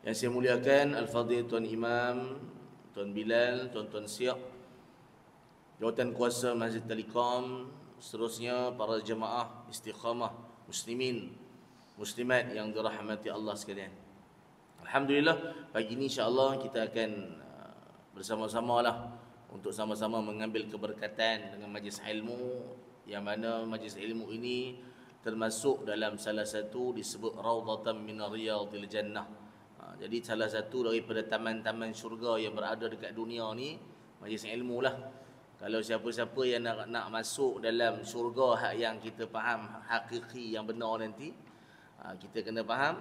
Yang saya muliakan Al-Fadhil Tuan Imam, Tuan Bilal, Tuan-Tuan Siap, jawatan kuasa Masjid Telekom, seterusnya para jemaah istiqamah muslimin, muslimat yang dirahmati Allah sekalian. Alhamdulillah, pagi ini insya-Allah kita akan bersama-sama lah untuk sama-sama mengambil keberkatan dengan majlis ilmu, yang mana majlis ilmu ini termasuk dalam salah satu disebut Raudhatan min Riyadil Jannah. Jadi salah satu daripada taman-taman syurga yang berada dekat dunia ni majlis ilmu lah. Kalau siapa-siapa yang nak masuk dalam syurga hak yang kita faham hakiki yang benar nanti, kita kena faham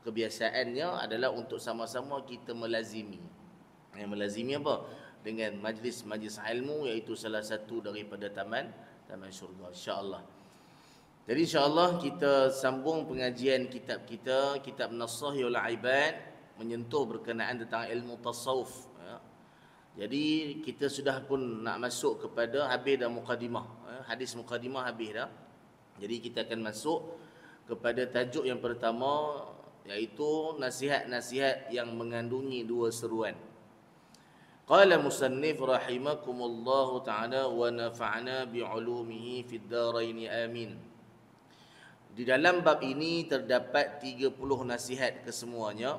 kebiasaannya adalah untuk sama-sama kita melazimi. Yang melazimi apa? Dengan majlis-majlis ilmu, iaitu salah satu daripada taman syurga, insya-Allah. Jadi insya-Allah kita sambung pengajian kitab kita, kitab Nasahihul Ibad, menyentuh berkenaan tentang ilmu tasawuf. Jadi kita sudah pun nak masuk kepada habis dah mukadimah. Hadis mukadimah habis dah. Jadi kita akan masuk kepada tajuk yang pertama, iaitu nasihat-nasihat yang mengandungi dua seruan. Qala musannif rahimakumullahu ta'ala wa nafa'na bi'ulumihi fid dharain amin. Di dalam bab ini terdapat 30 nasihat kesemuanya.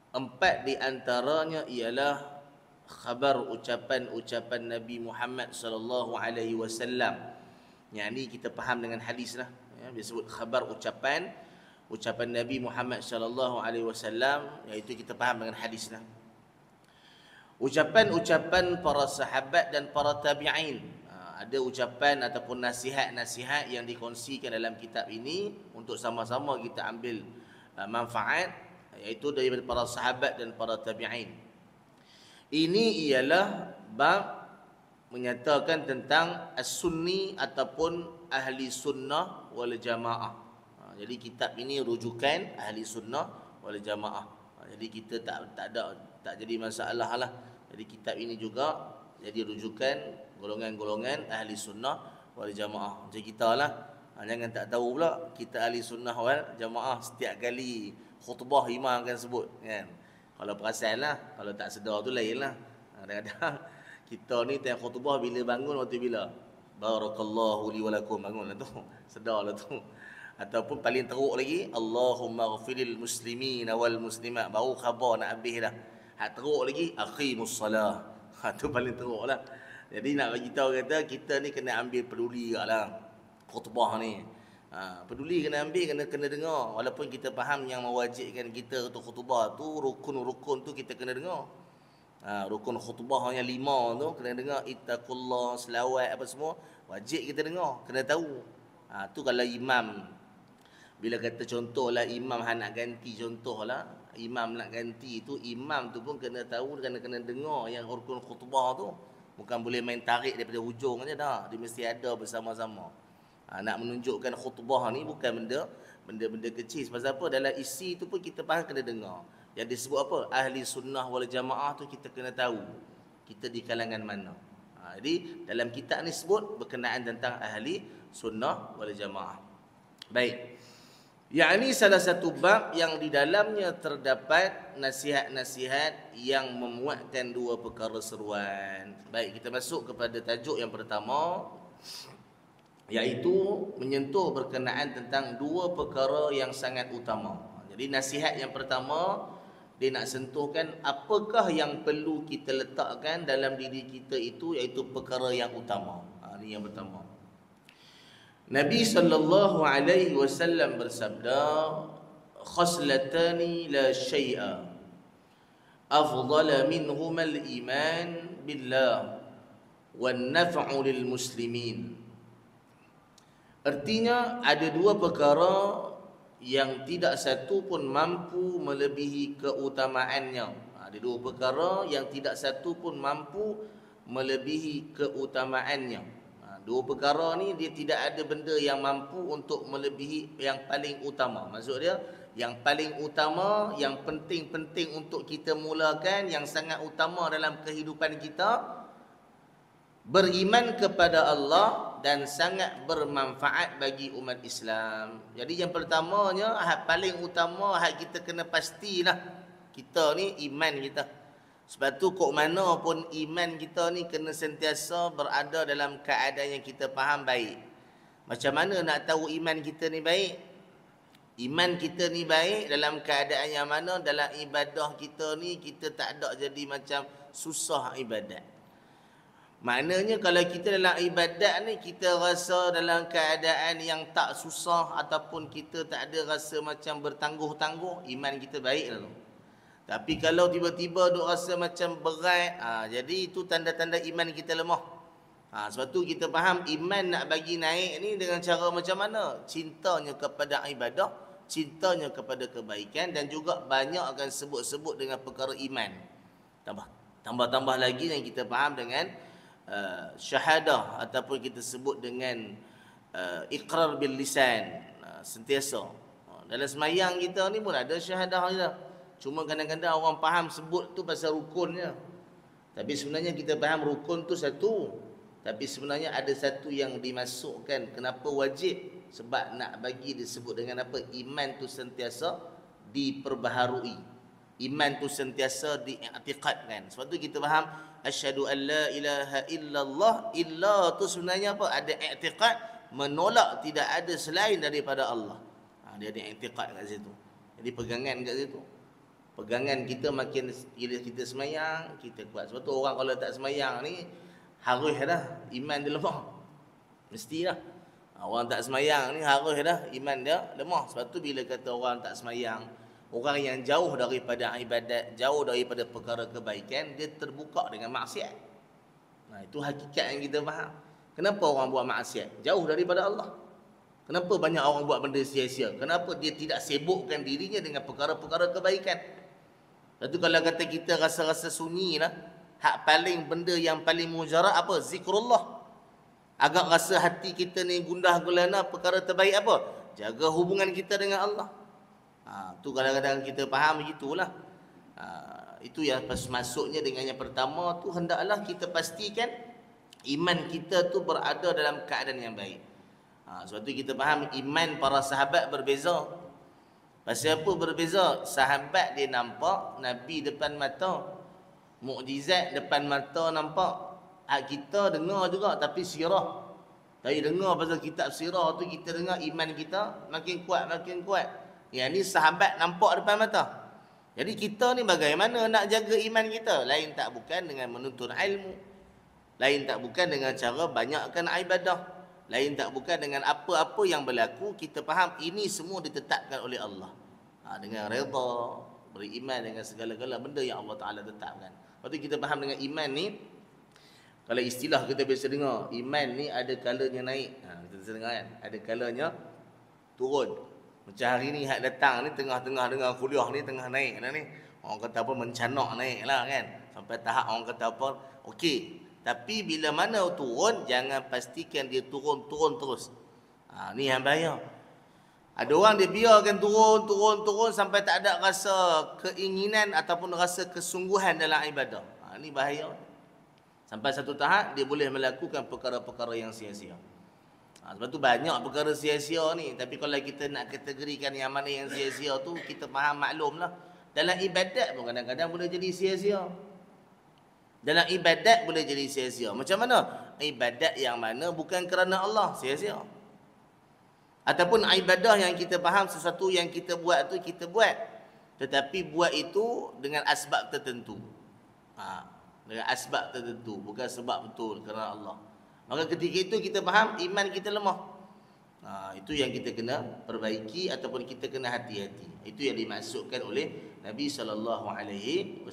4 di antaranya ialah khabar ucapan-ucapan Nabi Muhammad sallallahu alaihi wasallam. Yang ni kita faham dengan hadis lah. Disebut khabar ucapan Nabi Muhammad sallallahu alaihi wasallam, iaitu kita faham dengan hadis lah. Ucapan-ucapan para sahabat dan para tabi'in. Ada ucapan ataupun nasihat-nasihat yang dikongsikan dalam kitab ini untuk sama-sama kita ambil manfaat, iaitu daripada para sahabat dan para tabi'in. Ini ialah bab menyatakan tentang as-sunni ataupun ahli sunnah wal jamaah. Jadi kitab ini rujukan ahli sunnah wal jamaah. Jadi kita tak jadi masalah lah. Jadi kitab ini juga jadi rujukan golongan-golongan ahli sunnah wal jamaah. Macam kita lah, jangan tak tahu pula kita ahli sunnah wal jamaah. Setiap kali khutbah imam akan sebut kan. Kalau perasan lah, kalau tak sedar tu lain lah. Kadang-kadang kita ni tengah khutbah bila bangun waktu bila barakallahu li walakum, bangun lah tu, sedar lah tu. Ataupun paling teruk lagi, Allahumma ghafiril muslimin wal muslimat, baru khabar nak habis dah. Hak teruk lagi, aqimus salah. Tu paling teruk lah. Jadi nak bagi tahu kata kita ni kena ambil peduli lah khutbah ni. Peduli kena ambil, kena dengar. Walaupun kita faham yang mewajibkan kita untuk khutbah tu, rukun-rukun tu kita kena dengar. Rukun khutbah yang 5 tu kena dengar, ittaqullah, selawat apa semua, wajib kita dengar, kena tahu. Tu kalau imam, bila kata contohlah imam nak ganti, contohlah imam nak ganti tu, imam tu pun kena tahu, kena dengar yang rukun khutbah tu. Bukan boleh main tarik daripada hujung aja dah. Dia mesti ada bersama-sama. Nak menunjukkan khutbah ni bukan benda kecil. Sebab apa? Dalam isi tu pun kita faham kena dengar. Yang disebut apa? Ahli sunnah wal jamaah tu kita kena tahu kita di kalangan mana. Jadi dalam kitab ni sebut berkenaan tentang ahli sunnah wal jamaah. Baik. Yang ini salah satu bab yang di dalamnya terdapat nasihat-nasihat yang memuatkan dua perkara seruan. Baik, kita masuk kepada tajuk yang pertama, iaitu menyentuh berkenaan tentang dua perkara yang sangat utama. Jadi nasihat yang pertama, dia nak sentuhkan apakah yang perlu kita letakkan dalam diri kita itu, iaitu perkara yang utama. Ini yang pertama. Nabi sallallahu alaihi wasallam bersabda, khaslatani la syai'a afdala minhuma al-iman billah wan naf'u lil muslimin. Artinya ada dua perkara yang tidak satu pun mampu melebihi keutamaannya. Ada dua perkara yang tidak satu pun mampu melebihi keutamaannya. Dua perkara ni dia tidak ada benda yang mampu untuk melebihi yang paling utama. Maksud dia yang paling utama, yang penting-penting untuk kita mulakan, yang sangat utama dalam kehidupan kita, beriman kepada Allah Allah dan sangat bermanfaat bagi umat Islam. Jadi yang pertamanya, hak paling utama, hak kita kena pastilah kita ni iman kita. Sebab tu kok mana pun iman kita ni kena sentiasa berada dalam keadaan yang kita faham baik. Macam mana nak tahu iman kita ni baik? Iman kita ni baik dalam keadaan yang mana dalam ibadah kita ni kita tak ada jadi macam susah ibadat. Maknanya kalau kita dalam ibadat ni kita rasa dalam keadaan yang tak susah ataupun kita tak ada rasa macam bertangguh-tangguh, iman kita baik lalu. Tapi kalau tiba-tiba duk rasa macam berat, jadi itu tanda-tanda iman kita lemah. Sebab tu kita faham iman nak bagi naik ni dengan cara macam mana? Cintanya kepada ibadah, cintanya kepada kebaikan dan juga banyak akan sebut-sebut dengan perkara iman. Tambah lagi yang kita faham dengan syahadah ataupun kita sebut dengan iqrar bil lisan, sentiasa. Dalam semayang kita ni pun ada syahadah kita. Cuma kadang-kadang orang faham sebut tu pasal rukunnya. Tapi sebenarnya kita faham rukun tu satu. Tapi sebenarnya ada satu yang dimasukkan. Kenapa wajib? Sebab nak bagi disebut dengan apa? Iman tu sentiasa diperbaharui. Iman tu sentiasa diiktikadkan. Sebab tu kita faham asyhadu an la ilaha illallah. Illa tu sebenarnya apa? Ada iktikad menolak tidak ada selain daripada Allah. Dia ada iktikad kat situ. Jadi pegangan kat situ. Pegangan kita makin bila kita semayang, kita kuat. Sebab tu orang kalau tak semayang ni harus dah iman dia lemah. Mestilah. Orang tak semayang ni harus dah iman dia lemah. Sebab tu bila kata orang tak semayang, orang yang jauh daripada ibadat, jauh daripada perkara kebaikan, dia terbuka dengan maksiat. Itu hakikat yang kita faham. Kenapa orang buat maksiat? Jauh daripada Allah. Kenapa banyak orang buat benda sia-sia? Kenapa dia tidak sibukkan dirinya dengan perkara-perkara kebaikan? Lepas tu kalau kata kita rasa-rasa sunyi lah, hak paling benda yang paling mujarab apa? Zikrullah. Agak rasa hati kita ni gundah gulana, perkara terbaik apa? Jaga hubungan kita dengan Allah. Tu kadang-kadang kita faham begitulah. Itu yang masuknya dengan yang pertama tu hendaklah kita pastikan iman kita tu berada dalam keadaan yang baik. Sebab tu kita faham iman para sahabat berbeza. Pasal apa berbeza? Sahabat dia nampak Nabi depan mata, mukjizat depan mata nampak. Kita dengar juga tapi sirah. Tapi dengar pasal kitab sirah tu kita dengar iman kita makin kuat, makin kuat. Yang ni sahabat nampak depan mata. Jadi kita ni bagaimana nak jaga iman kita? Lain tak bukan dengan menuntut ilmu. Lain tak bukan dengan cara banyakkan ibadah. Lain tak bukan dengan apa-apa yang berlaku, kita faham ini semua ditetapkan oleh Allah. Dengan redha, beriman dengan segala-gala benda yang Allah Ta'ala tetapkan. Lepas tu kita faham dengan iman ni, kalau istilah kita biasa dengar, iman ni ada kalanya naik. Kita biasa dengar kan? Ada kalanya turun. Macam hari ni hak datang ni tengah-tengah dengar kuliah ni tengah naik dah ni. Orang kata apa mencanak naik lah kan. Sampai tahap orang kata apa, okey. Tapi bila mana turun, jangan pastikan dia turun terus. Ni yang bahaya. Ada orang dia biarkan turun sampai tak ada rasa keinginan ataupun rasa kesungguhan dalam ibadah. Ni bahaya. Sampai satu tahap dia boleh melakukan perkara-perkara yang sia-sia. Sebab tu banyak perkara sia-sia ni. Tapi kalau kita nak kategorikan yang mana yang sia-sia tu, kita faham maklum lah. Dalam ibadat pun kadang-kadang boleh jadi sia-sia. Dalam ibadat boleh jadi sia-sia. Macam mana? Ibadat yang mana bukan kerana Allah, sia-sia. Ataupun ibadah yang kita faham sesuatu yang kita buat tu kita buat. Tetapi buat itu dengan asbab tertentu. Dengan asbab tertentu, bukan sebab betul kerana Allah. Maka ketika itu kita faham iman kita lemah. Itu yang kita kena perbaiki ataupun kita kena hati-hati. Itu yang dimaksudkan oleh Nabi SAW.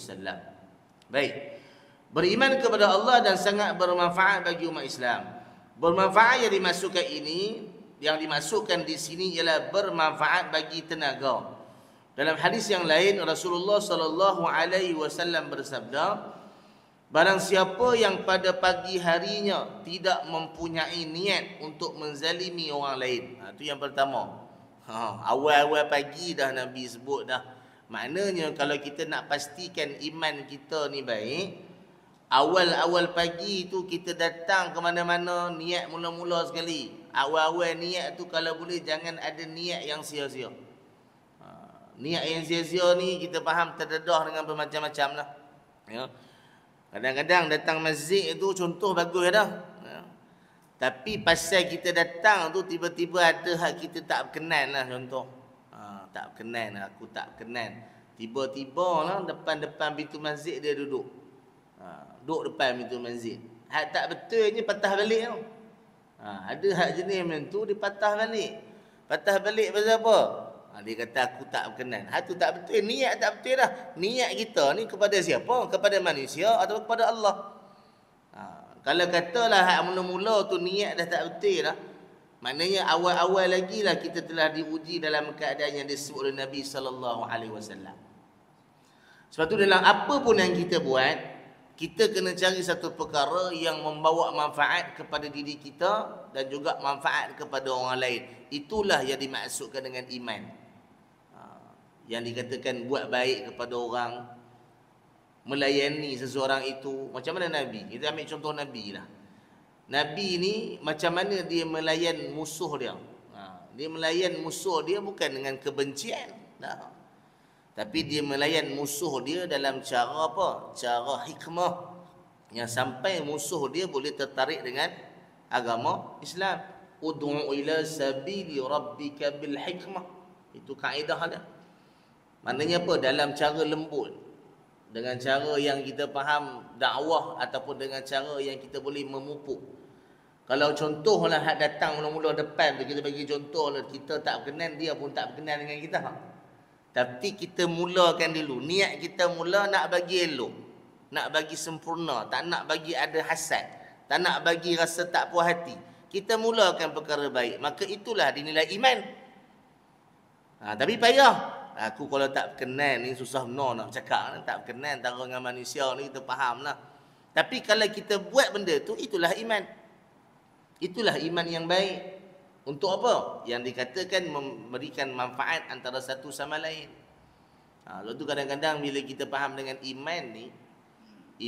Baik. Beriman kepada Allah dan sangat bermanfaat bagi umat Islam. Bermanfaat yang dimasukkan ini, yang dimasukkan di sini ialah bermanfaat bagi tenaga. Dalam hadis yang lain Rasulullah SAW bersabda, barang siapa yang pada pagi harinya tidak mempunyai niat untuk menzalimi orang lain. Itu yang pertama. Awal-awal pagi dah Nabi sebut dah. Maknanya kalau kita nak pastikan iman kita ni baik, Awal-awal pagi tu kita datang ke mana-mana, niat mula-mula sekali. Awal-awal niat tu kalau boleh jangan ada niat yang sia-sia. Niat yang sia-sia ni kita faham terdedah dengan bermacam-macam lah. Ya. Kadang-kadang datang masjid tu contoh bagus dah. Ya. Tapi pasal kita datang tu tiba-tiba ada hak kita tak berkenan lah contoh. Tak berkenan, aku tak berkenan. Tiba-tiba lah depan-depan pintu masjid dia duduk. Duduk depan pintu masjid. Hak tak betulnya patah balik tau. Ada hak jenis macam tu dia patah balik. Patah balik pasal apa? Dia kata aku tak berkenan. Hak tu tak betul. Niat tak betul dah. Niat kita ni kepada siapa? Kepada manusia atau kepada Allah? Kalau katalah hak mula-mula tu niat dah tak betul dah. Maknanya awal-awal lagi lah kita telah diuji dalam keadaan yang disebut oleh Nabi SAW. Sebab tu dalam apa pun yang kita buat, kita kena cari satu perkara yang membawa manfaat kepada diri kita dan juga manfaat kepada orang lain. Itulah yang dimaksudkan dengan iman. Yang dikatakan buat baik kepada orang, melayani seseorang itu. Macam mana Nabi? Kita ambil contoh Nabi lah. Nabi ni macam mana dia melayan musuh dia. Dia melayan musuh dia bukan dengan kebencian. Tapi dia melayan musuh dia dalam cara apa? Cara hikmah. Yang sampai musuh dia boleh tertarik dengan agama Islam. Ud'u ila sabili rabbika bil hikmah. Itu kaedah dia. Maknanya apa? Dalam cara lembut. Dengan cara yang kita faham dakwah ataupun dengan cara yang kita boleh memupuk. Kalau contohlah hak datang mula-mula depan tu, kita bagi contoh lah, kita tak berkenan, dia pun tak berkenan dengan kita. Tapi kita mulakan dulu. Niat kita mula nak bagi elok. Nak bagi sempurna. Tak nak bagi ada hasad. Tak nak bagi rasa tak puas hati. Kita mulakan perkara baik. Maka itulah dinilai iman. Tapi payah. Aku kalau tak berkenan ni susah benar nak cakap. Tak berkenan antara dengan manusia ni kita faham lah. Tapi kalau kita buat benda tu, itulah iman. Itulah iman yang baik. Untuk apa? Yang dikatakan memberikan manfaat antara satu sama lain. Lalu tu kadang-kadang bila kita faham dengan iman ni,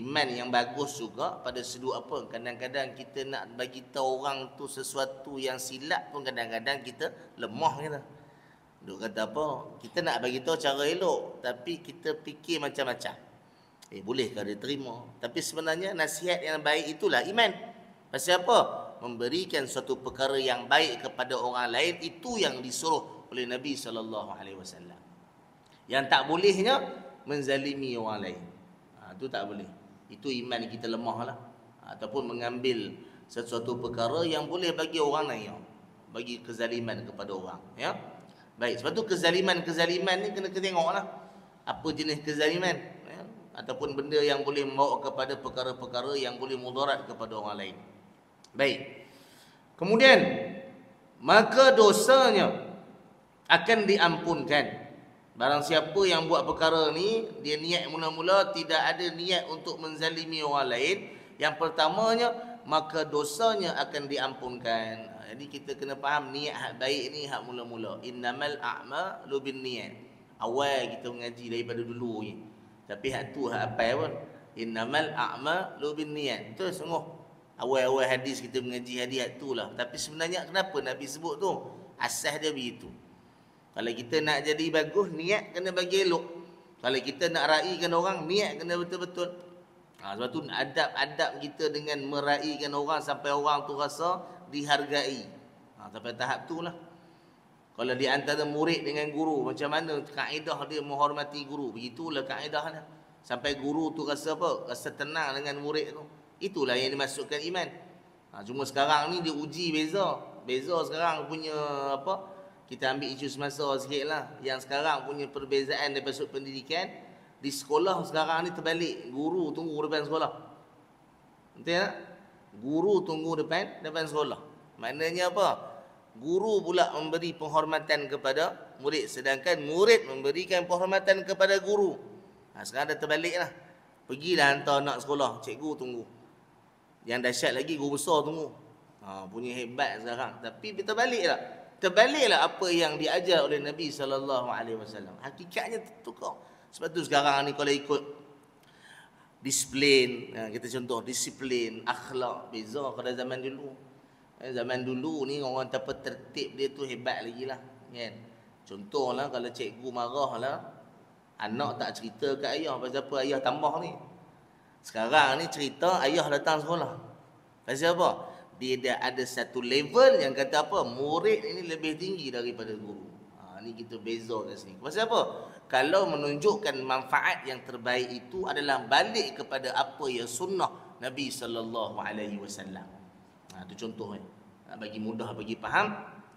iman yang bagus juga pada sudut apa? Kadang-kadang kita nak bagi tahu orang tu sesuatu yang silap pun kadang-kadang kita lemah kita. Duk kata apa? Kita nak bagi tahu cara elok, tapi kita fikir macam-macam. Bolehkah dia terima? Tapi sebenarnya nasihat yang baik itulah iman. Pasal apa? Memberikan suatu perkara yang baik kepada orang lain, itu yang disuruh oleh Nabi SAW. Yang tak bolehnya menzalimi orang lain. Itu tak boleh. Itu iman kita lemah lah. Ataupun mengambil sesuatu perkara yang boleh bagi orang lain, bagi kezaliman kepada orang. Ya. Baik, sebab tu kezaliman ni kena tengok lah. Apa jenis kezaliman, ya? Ataupun benda yang boleh membawa kepada perkara-perkara yang boleh mudarat kepada orang lain. Baik. Kemudian, maka dosanya akan diampunkan. Barang siapa yang buat perkara ni, dia niat mula-mula tidak ada niat untuk menzalimi orang lain. Yang pertamanya, maka dosanya akan diampunkan. Jadi kita kena faham niat hak baik ni hak mula-mula. Innamal a'malu binniyat. Awal kita mengaji daripada dulu ni. Tapi hak tu hak apa pun. Innamal a'malu binniyat. Itu sungguh awal-awal hadis kita mengaji hadis hak tu lah. Tapi sebenarnya kenapa Nabi sebut tu? Asas dia begitu. Kalau kita nak jadi bagus, niat kena bagi elok. Kalau kita nak raikan orang, niat kena betul-betul. Sebab tu adab-adab kita dengan meraikan orang sampai orang tu rasa dihargai. Sampai tahap tu lah. Kalau di antara murid dengan guru, macam mana kaedah dia menghormati guru. Begitulah kaedahnya. Sampai guru tu rasa apa? Rasa tenang dengan murid tu. Itulah yang dimasukkan iman. Cuma sekarang ni dia uji beza. Beza sekarang punya apa? Kita ambil isu semasa sikit lah. Yang sekarang punya perbezaan daripada sudut pendidikan. Di sekolah sekarang ni terbalik. Guru tunggu depan sekolah. Betul tak? Guru tunggu depan sekolah. Maknanya apa? Guru pula memberi penghormatan kepada murid. Sedangkan murid memberikan penghormatan kepada guru. Sekarang dah terbalik lah. Pergilah hantar anak sekolah. Cikgu tunggu. Yang dahsyat lagi guru besar tunggu. Punya hebat sekarang. Tapi terbalik lah. Terbaliklah apa yang diajar oleh Nabi SAW. Hakikatnya tertukar. Sebab tu sekarang ni kalau ikut Disiplin, kita contoh disiplin, akhlak, beza pada zaman dulu. Zaman dulu ni orang tanpa tertib dia tu hebat lagi lah, kan. Contohlah kalau cikgu marah lah, anak tak cerita kat ayah, pasal apa ayah tambah ni. Sekarang ni cerita ayah datang sekolah. Pasal apa? Dia dah ada satu level yang kata apa, murid ini lebih tinggi daripada guru. Ni kita beza kat sini. Pasal apa? Kalau menunjukkan manfaat yang terbaik itu adalah balik kepada apa yang sunnah Nabi SAW. Itu contohnya. Bagi mudah bagi faham.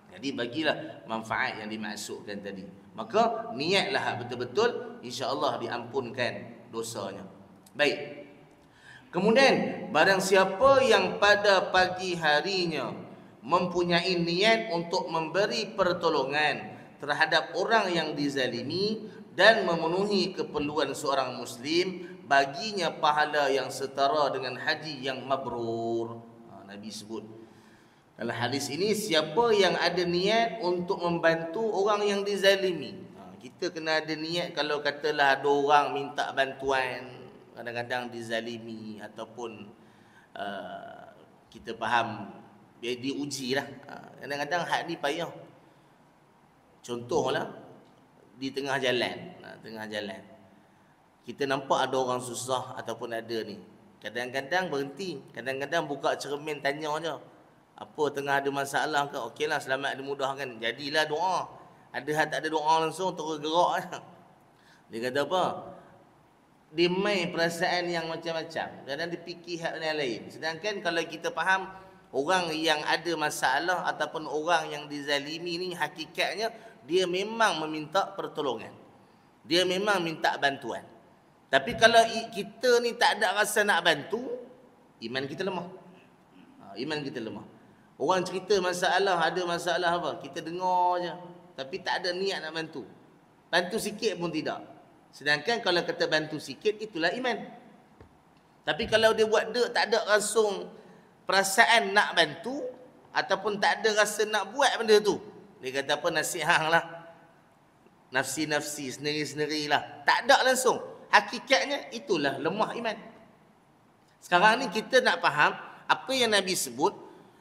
Jadi bagilah manfaat yang dimaksudkan tadi. Maka niatlah betul-betul, insya-Allah diampunkan dosanya. Baik. Kemudian barang siapa yang pada pagi harinya mempunyai niat untuk memberi pertolongan terhadap orang yang dizalimi dan memenuhi keperluan seorang muslim, baginya pahala yang setara dengan haji yang mabrur. Nabi sebut dalam hadis ini, siapa yang ada niat untuk membantu orang yang dizalimi. Kita kena ada niat. Kalau katalah ada orang minta bantuan, kadang-kadang dizalimi ataupun kita faham dia diuji lah. Kadang-kadang hak ni payah. Contohlah di tengah jalan, kita nampak ada orang susah ataupun ada ni. Kadang-kadang berhenti, kadang-kadang buka cermin tanya je. Apa tengah ada masalah ke? Okeylah, selamat dimudahkan. Jadilah doa. Ada hal tak ada doa langsung terus gerak je. Dia kata apa? Dia main perasaan yang macam-macam. Kadang dia fikir hal yang lain. Sedangkan kalau kita faham, orang yang ada masalah ataupun orang yang dizalimi ni hakikatnya dia memang meminta pertolongan. Dia memang minta bantuan. Tapi kalau kita ni tak ada rasa nak bantu, iman kita lemah. Iman kita lemah. Orang cerita masalah, ada masalah apa, kita dengar je, tapi tak ada niat nak bantu. Bantu sikit pun tidak. Sedangkan kalau kata bantu sikit, itulah iman. Tapi kalau dia buat tak ada langsung perasaan nak bantu, ataupun tak ada rasa nak buat benda tu, dia kata apa, nasihat lah, nafsi-nafsi, sendiri-sendirilah, tak ada langsung. Hakikatnya itulah lemah iman. Sekarang ni kita nak faham apa yang Nabi sebut,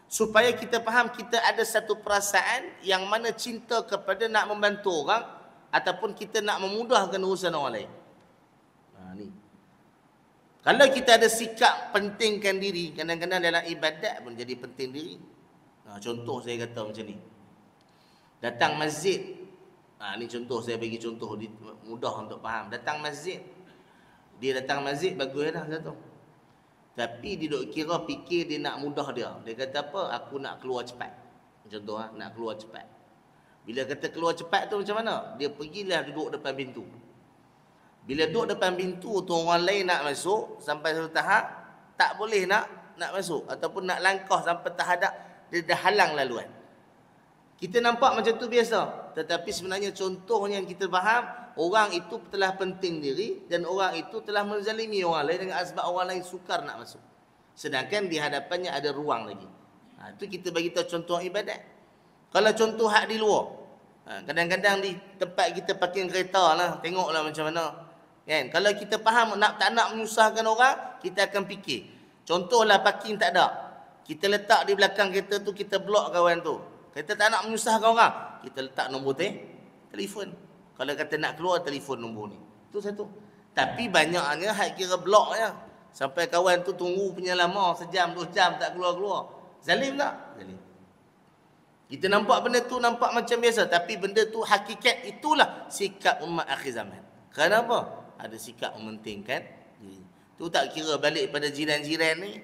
supaya kita faham kita ada satu perasaan yang mana cinta kepada nak membantu orang ataupun kita nak memudahkan urusan orang lain. Ni. Kalau kita ada sikap pentingkan diri, kadang-kadang dalam ibadat pun jadi penting diri. Contoh saya kata macam ni. Datang masjid. Ni contoh, saya bagi contoh mudah untuk faham. Datang masjid. Dia datang masjid bagus dah satu. Tapi dia duk kira fikir dia nak mudah dia. Dia kata apa? Aku nak keluar cepat. Contoh nak keluar cepat. Bila kata keluar cepat tu macam mana? Dia pergilah duduk depan pintu. Bila duduk depan pintu tu orang lain nak masuk sampai satu tahap tak boleh nak masuk ataupun nak langkah sampai tahap dia dah halang laluan. Kita nampak macam tu biasa, tetapi sebenarnya contohnya yang kita faham, orang itu telah penting diri dan orang itu telah menzalimi orang lain dengan asbab orang lain sukar nak masuk. Sedangkan di hadapannya ada ruang lagi. Itu kita bagi tahu contoh ibadat. Kalau contoh hak di luar, kadang-kadang di tempat kita parking kereta lah, tengoklah macam mana. Kan? Kalau kita faham tak nak menyusahkan orang, kita akan fikir. Contohlah parking tak ada. Kita letak di belakang kereta tu, kita blok kawan tu. Kita tak nak menyusahkan orang, kita letak nombor telefon. Kalau kata nak keluar, telefon nombor ni. Itu satu. Tapi banyaknya hak kira blok je. Sampai kawan tu tunggu punya lama, sejam, 2 jam tak keluar-keluar. Zalim tak? Zalim. Kita nampak benda tu nampak macam biasa, tapi benda tu hakikat itulah sikap umat akhir zaman. Kenapa? Ada sikap mementingkan diri. Tu tak kira balik pada jiran-jiran ni.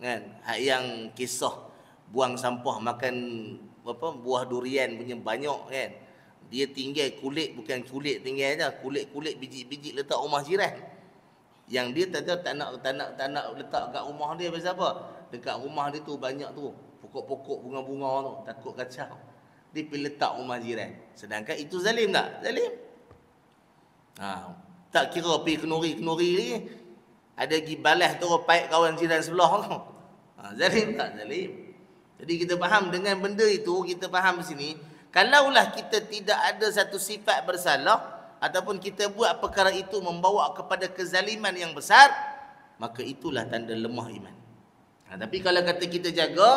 Kan? Hak yang kisah buang sampah makan buah durian punya banyak kan. Dia tinggal kulit, bukan kulit tinggal aja, kulit-kulit biji-biji letak rumah jiran. Yang dia tak nak letak kat rumah dia pasal apa? Dekat rumah dia tu banyak tu pokok-pokok bunga-bunga tu, takut kacau. Dia pergi letak rumah jiran. Sedangkan itu zalim tak? Zalim. Tak kira pergi kenuri-kenuri ni, ada pergi balas tu paik kawan jiran sebelah tu. Zalim tak? Zalim. Jadi kita faham dengan benda itu, kita faham di sini, kalaulah kita tidak ada satu sifat bersalah, ataupun kita buat perkara itu membawa kepada kezaliman yang besar, maka itulah tanda lemah iman. Tapi kalau kata kita jaga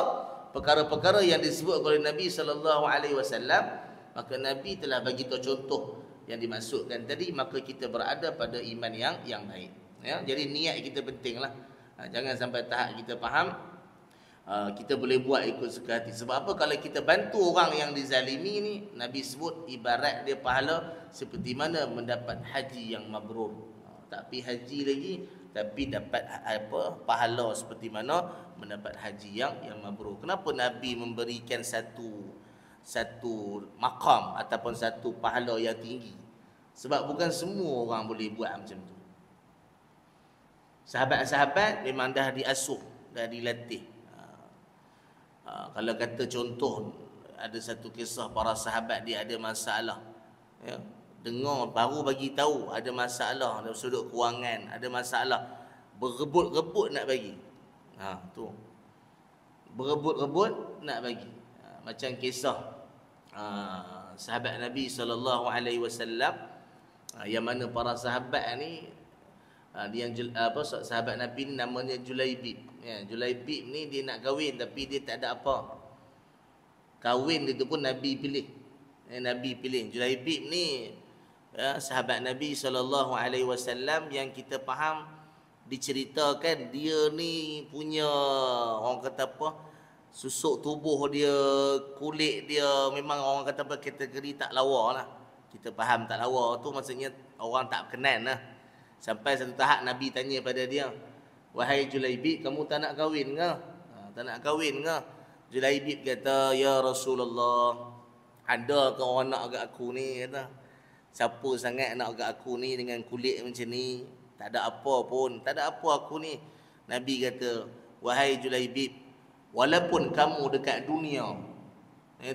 perkara-perkara yang disebut oleh Nabi SAW, maka Nabi telah bagi tahu contoh yang dimaksudkan tadi, maka kita berada pada iman yang baik. Ya, jadi niat kita pentinglah. Jangan sampai tahap kita faham kita boleh buat ikut suka hati. Sebab apa? Kalau kita bantu orang yang dizalimi ni, Nabi sebut ibarat dia pahala seperti mana mendapat haji yang mabrur. Tak pergi haji lagi, tapi dapat pahala seperti mana mendapat haji yang mabrur. Kenapa Nabi memberikan satu makam ataupun satu pahala yang tinggi? Sebab bukan semua orang boleh buat macam tu. Sahabat-sahabat memang dah diasuh, dah dilatih. Kalau kata contoh, ada satu kisah para sahabat dia ada masalah, ya, dengar baru bagi tahu ada masalah dalam sudut kewangan, ada masalah, berebut-rebut nak bagi. Tu. Berebut-rebut nak bagi. Macam kisah sahabat Nabi SAW, yang mana para sahabat ni sahabat Nabi ni namanya Julaibib. Ya, Julaibib ni dia nak kahwin tapi dia tak ada apa. Kahwin dia tu pun Nabi pilih. Nabi pilih. Julaibib ni sahabat Nabi SAW yang kita faham diceritakan dia ni punya, orang kata apa, susuk tubuh dia, kulit dia memang orang kata apa, kategori tak lawa lah. Kita faham tak lawa tu maksudnya orang tak kenal lah. Sampai satu tahap Nabi tanya pada dia, "Wahai Julaibib, kamu tak nak kahwin ke?" Tak nak kahwin ke? Julaibib kata, "Ya Rasulullah, ada ke orang nak agak aku ni?" Kata, "Siapa sangat nak agak aku ni dengan kulit macam ni? Tak ada apa pun, tak ada apa aku ni." Nabi kata, "Wahai Julaibib, walaupun kamu dekat dunia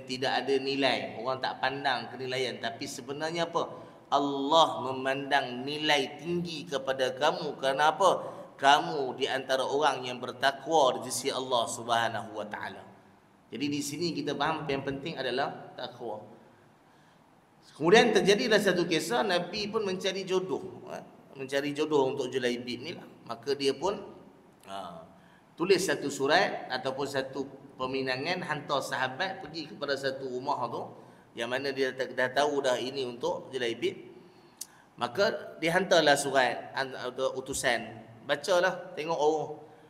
tidak ada nilai, orang tak pandang kenilaian, tapi sebenarnya apa? Allah memandang nilai tinggi kepada kamu. Kerana apa? Kamu di antara orang yang bertakwa di sisi Allah Subhanahu wa taala." Jadi di sini kita faham yang penting adalah takwa. Kemudian terjadilah satu kisah, Nabi pun mencari jodoh. Mencari jodoh untuk Julaibib ni lah. Maka dia pun tulis satu surat ataupun satu peminangan, hantar sahabat pergi kepada satu rumah tu, yang mana dia dah tahu dah ini untuk Julaibib. Maka dihantarlah surat utusan. Bacalah, tengok,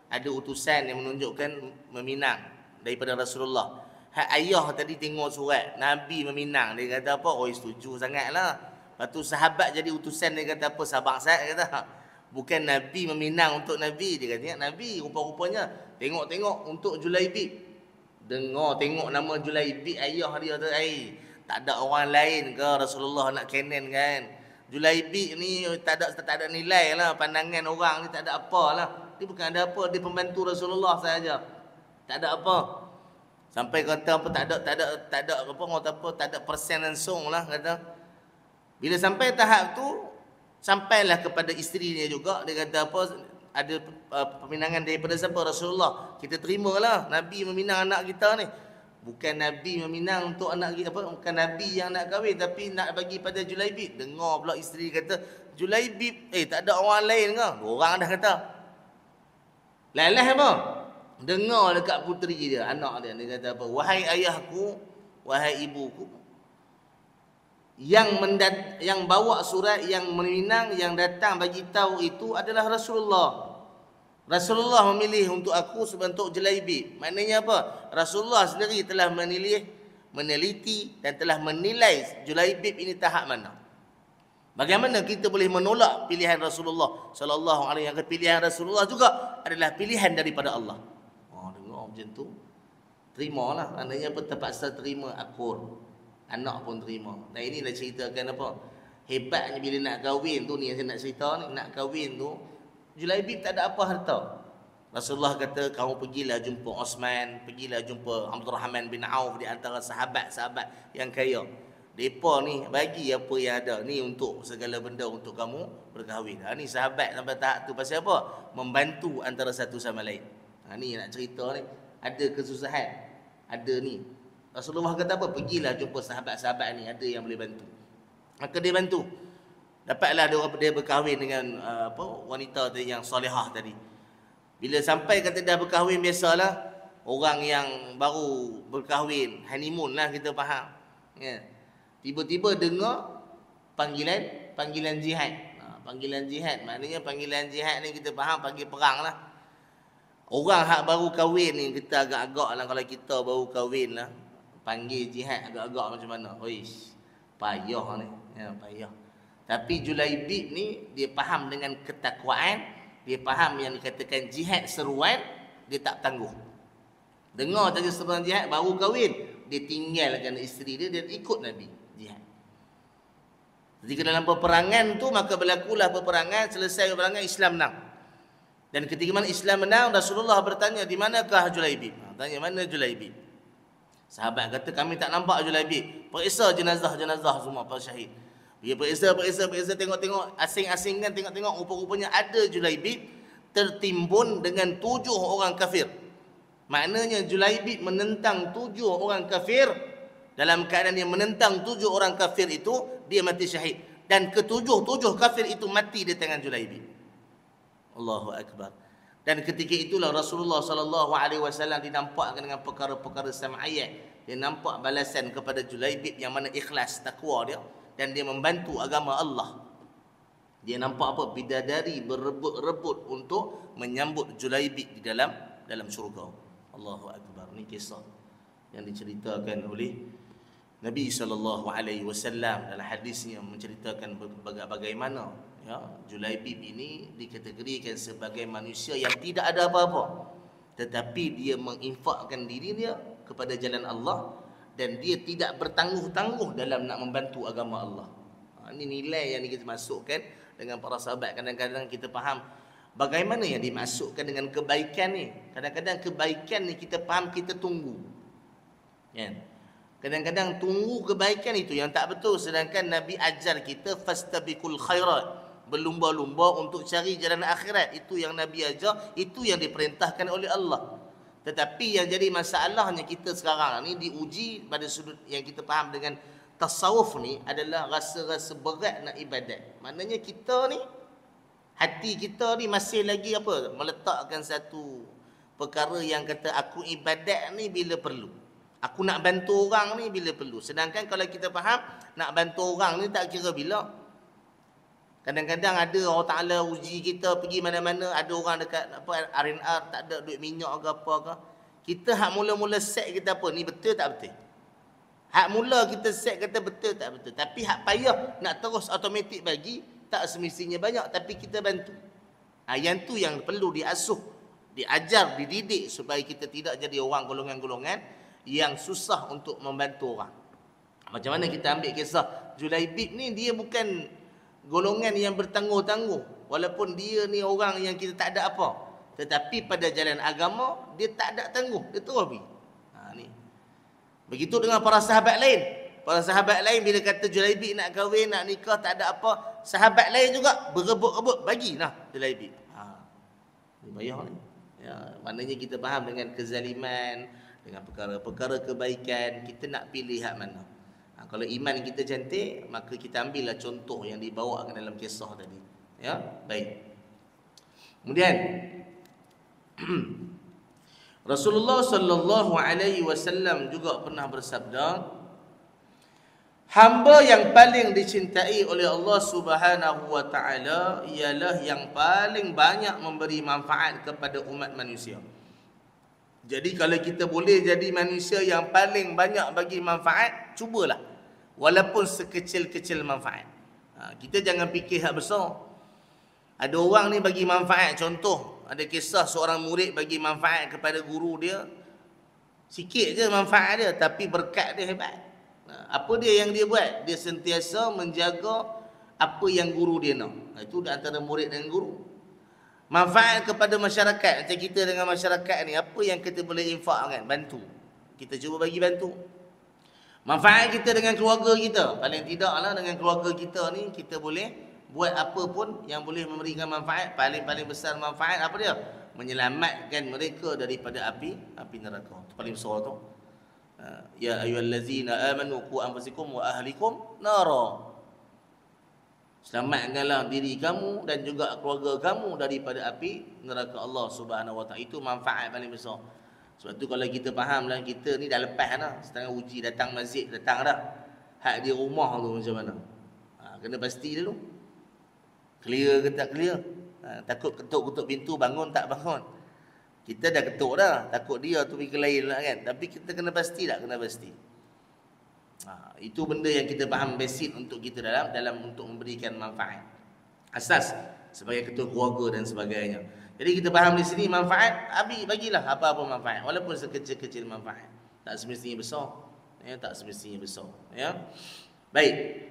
ada utusan yang menunjukkan meminang daripada Rasulullah. Ayah tadi tengok surat Nabi meminang, dia kata apa? Setuju sangatlah. Lepas tu sahabat jadi utusan, dia kata apa? Sabar saya kata. Bukan Nabi meminang untuk Nabi, dia kata Nabi rupa-rupanya tengok-tengok untuk Julaibib. Dengar tengok nama Julaibib, ayah dia tu, tak ada orang lain ke Rasulullah nak kenan kan? Julaibib ni tak ada nilai lah, pandangan orang ni tak ada apalah. Dia bukan ada apa, dia pembantu Rasulullah saja. Tak ada apa. Sampai kata apa, tak ada apa, orang kata apa, tak ada persen langsung lah kata. Bila sampai tahap tu, sampailah kepada isteri dia juga, dia kata apa, ada peminangan daripada siapa? Rasulullah. Kita terimalah, Nabi meminang anak kita ni. Bukan Nabi meminang untuk anak kita, apa, bukan Nabi yang nak kahwin, tapi nak bagi pada Julaibib. Dengar pula isteri kata, Julaibib, tak ada orang lain ke? Dua orang dah kata. Lain-lain apa? Dengar dekat puteri dia, anak dia, dia kata apa? "Wahai ayahku, wahai ibuku, yang bawa surat, yang meminang, yang datang bagi tahu itu adalah Rasulullah. Rasulullah memilih untuk aku sebentuk Julaibib." Maknanya apa? Rasulullah sendiri telah meneliti dan telah menilai Julaibib ini tahap mana. Bagaimana kita boleh menolak pilihan Rasulullah sallallahu alaihi wasallam? Pilihan Rasulullah juga adalah pilihan daripada Allah. Dengar macam tu, terimalah. Maknanya apa? Terpaksa terima, akur. Anak pun terima. Nah, ini nak ceritakan apa? Hebatnya bila nak kahwin tu, ni yang saya nak cerita ni, nak kahwin tu, Julaibib tak ada apa harta. Rasulullah kata, kamu pergilah jumpa Osman, pergilah jumpa Abdul Rahman bin Auf, di antara sahabat-sahabat yang kaya. Depa ni bagi apa yang ada ni untuk segala benda untuk kamu berkahwin. Ni sahabat sampai tahap tu pasal apa? Membantu antara satu sama lain. Ni nak cerita ni, ada kesusahan, ada ni. Rasulullah kata apa? Pergilah jumpa sahabat-sahabat ni, ada yang boleh bantu. Maka dia bantu. Dapatlah dia berkahwin dengan wanita tadi yang solehah tadi. Bila sampai kata dah berkahwin, biasalah orang yang baru berkahwin, honeymoon lah kita faham. Ya. Tiba-tiba dengar panggilan jihad. Panggilan jihad maknanya panggilan jihad ni kita faham panggil perang lah. Orang hak baru kahwin ni kita agak-agak lah, kalau kita baru kahwin lah panggil jihad agak-agak macam mana. Oish, payah ni. Ya, payah. Tapi Julaibib ni dia faham dengan ketakwaan, dia faham yang dikatakan jihad seruan, dia tak tangguh. Dengar saja seruan jihad baru kahwin, dia tinggalkan isteri dia dan ikut Nabi jihad. Ketika dalam peperangan tu maka berlakulah peperangan, selesai peperangan Islam menang. Dan ketika mana Islam menang, Rasulullah bertanya, di manakah Julaibib? Tanya, mana Julaibib? Sahabat kata, kami tak nampak Julaibib. Periksa jenazah semua para syahid. Dia periksa, tengok-tengok, asing-asingkan, tengok-tengok, rupa-rupanya ada Julaibib tertimbun dengan 7 orang kafir. Maknanya Julaibib menentang 7 orang kafir. Dalam keadaan dia menentang 7 orang kafir itu, dia mati syahid. Dan ketujuh kafir itu mati di tangan Julaibib. Allahu Akbar. Dan ketika itulah Rasulullah SAW dinampakkan dengan perkara-perkara sam'iyah. Dia nampak balasan kepada Julaibib yang mana ikhlas, takwa dia. Dan dia membantu agama Allah. Dia nampak apa? Bidadari berebut-rebut untuk menyambut Julaibib di dalam syurga. Allahu Akbar. Ini kisah yang diceritakan oleh Nabi SAW dalam hadisnya, menceritakan bagaimana ya, Julaibib ini dikategorikan sebagai manusia yang tidak ada apa-apa, tetapi dia menginfakkan diri dia kepada jalan Allah dan dia tidak bertangguh-tangguh dalam nak membantu agama Allah. Ini nilai yang kita masukkan dengan para sahabat. Kadang-kadang kita faham bagaimana yang dimasukkan dengan kebaikan ni. Kadang-kadang kebaikan ni kita faham, kita tunggu. Kan? Kadang-kadang tunggu kebaikan itu yang tak betul. Sedangkan Nabi ajar kita fastabiqul khairat, berlumba-lumba untuk cari jalan akhirat. Itu yang Nabi ajar, itu yang diperintahkan oleh Allah. Tetapi yang jadi masalahnya kita sekarang ni diuji pada sudut yang kita faham dengan tasawuf ni adalah rasa-rasa berat nak ibadat. Maknanya kita ni, hati kita ni masih lagi apa? Meletakkan satu perkara yang kata aku ibadat ni bila perlu. Aku nak bantu orang ni bila perlu. Sedangkan kalau kita faham, nak bantu orang ni tak kira bila. Kadang-kadang ada Allah Ta'ala uji kita pergi mana-mana, ada orang dekat R&R tak ada duit minyak ke apa ke. Kita hak mula-mula set kita apa? Ni betul tak betul? Hak mula kita set kata betul tak betul. Tapi hak payah nak terus automatik bagi, tak semestinya banyak. Tapi kita bantu. Yang tu yang perlu diasuh, diajar, dididik supaya kita tidak jadi orang golongan-golongan yang susah untuk membantu orang. Macam mana kita ambil kisah Julaibib ni, dia bukan golongan yang bertangguh-tangguh. Walaupun dia ni orang yang kita tak ada apa, tetapi pada jalan agama dia tak ada tangguh, dia terus pergi. Ni. Begitu dengan para sahabat lain. Para sahabat lain bila kata Julaibib nak kahwin, nak nikah, tak ada apa, sahabat lain juga berebut-rebut bagilah Julaibib. Ni payah ni. Ya, maknanya kita faham dengan kezaliman, dengan perkara-perkara kebaikan, kita nak pilih hak mana. Kalau iman kita cantik, maka kita ambillah contoh yang dibawakan dalam kisah tadi. Ya, baik. Kemudian Rasulullah sallallahu alaihi wasallam juga pernah bersabda, hamba yang paling dicintai oleh Allah Subhanahu wa taala ialah yang paling banyak memberi manfaat kepada umat manusia. Jadi kalau kita boleh jadi manusia yang paling banyak bagi manfaat, cubalah. Walaupun sekecil-kecil manfaat. Kita jangan fikir hak besar. Ada orang ni bagi manfaat. Contoh, ada kisah seorang murid bagi manfaat kepada guru dia. Sikit je manfaat dia, tapi berkat dia hebat. Apa dia yang dia buat? Dia sentiasa menjaga apa yang guru dia nak. Itu antara murid dengan guru. Manfaat kepada masyarakat, macam kita dengan masyarakat ni, apa yang kita boleh infakkan? Bantu. Kita cuba bagi bantu. Manfaat kita dengan keluarga kita, paling tidaklah dengan keluarga kita ni, kita boleh buat apa pun yang boleh memberikan manfaat. Paling besar manfaat apa dia? Menyelamatkan mereka daripada api neraka. Itu paling besar tu. Ya ayyuhallazina amanu qu anfusakum wa ahlikum nara. Selamatkanlah diri kamu dan juga keluarga kamu daripada api neraka Allah Subhanahu Wa Taala. Itu manfaat paling besar. Sebab tu kalau kita faham lah, kita ni dah lepas dah. Setengah uji datang masjid, datang dah. Hak di rumah tu macam mana? Kena pasti dulu. Clear ke tak clear? Takut ketuk-ketuk pintu, bangun tak bangun. Kita dah ketuk dah. Takut dia tu pergi lain lah kan. Tapi kita kena pasti tak? Kena pasti. Itu benda yang kita faham basic untuk kita dalam untuk memberikan manfaat. Asas sebagai ketua keluarga dan sebagainya. Jadi kita faham di sini manfaat, bagilah apa-apa manfaat walaupun sekecil-kecil manfaat. Tak semestinya besar. Ya, tak semestinya besar, ya. Baik.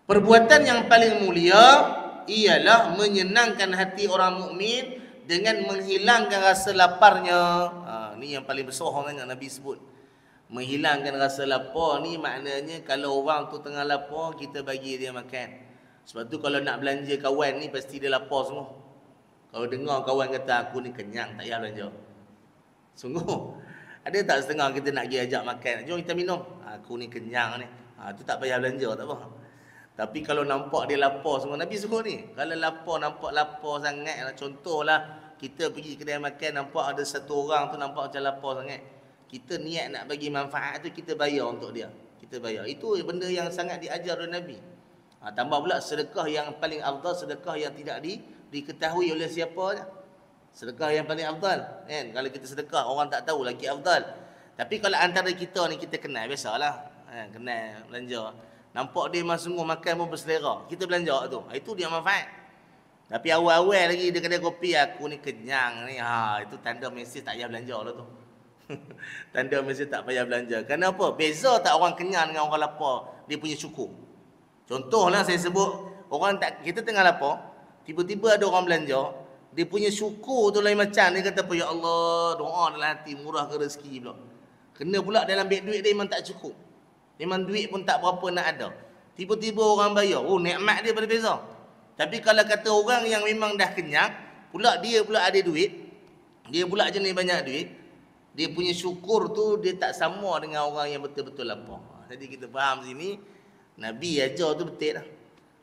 Perbuatan yang paling mulia ialah menyenangkan hati orang mukmin dengan menghilangkan rasa laparnya. Ni yang paling besar orang tanya Nabi sebut. Menghilangkan rasa lapar ni maknanya kalau orang tu tengah lapar, kita bagi dia makan. Sebab tu kalau nak belanja kawan ni pasti dia lapar semua. Kalau dengar kawan kata aku ni kenyang, tak payah belanja. Sungguh. Ada tak setengah kita nak pergi ajak makan, jom kita minum. Aku ni kenyang ni. Tu tak payah belanja, tak apa. Tapi kalau nampak dia lapar semua, Nabi suruh ni. Kalau lapar, nampak lapar sangat lah. Contohlah kita pergi kedai makan, nampak ada satu orang tu nampak macam lapar sangat. Kita niat nak bagi manfaat tu, kita bayar untuk dia. Kita bayar. Itu benda yang sangat diajar oleh Nabi. Tambah pula sedekah yang paling afdal, sedekah yang tidak diketahui oleh siapa. Sedekah yang paling afdal. Kan? Kalau kita sedekah, orang tak tahu lagi afdal. Tapi kalau antara kita ni, kita kenal, biasalah. Kenal, belanja. Nampak dia memang sungguh makan pun berselera. Kita belanja tu. Itu dia manfaat. Tapi awal-awal lagi dia kedai kopi, aku ni kenyang ni. Itu tanda mesej tak payah belanja lah tu. Tanda mesej tak payah belanja. Kenapa? Beza tak orang kenyang dengan orang lapar? Dia punya syukur. Contohlah saya sebut, kita tengah lapar, tiba-tiba ada orang belanja, dia punya syukur tu lain macam. Dia kata apa? Ya Allah, doa dalam hati, murah ke rezeki pula. Kena pula dalam beg duit dia memang tak cukup. Memang duit pun tak berapa nak ada. Tiba-tiba orang bayar, nikmat dia berbeza. Tapi kalau kata orang yang memang dah kenyang, dia pula ada duit, dia pula jenis banyak duit, dia punya syukur tu dia tak sama dengan orang yang betul-betul lapar. Jadi kita faham sini, Nabi ajar tu betul lah.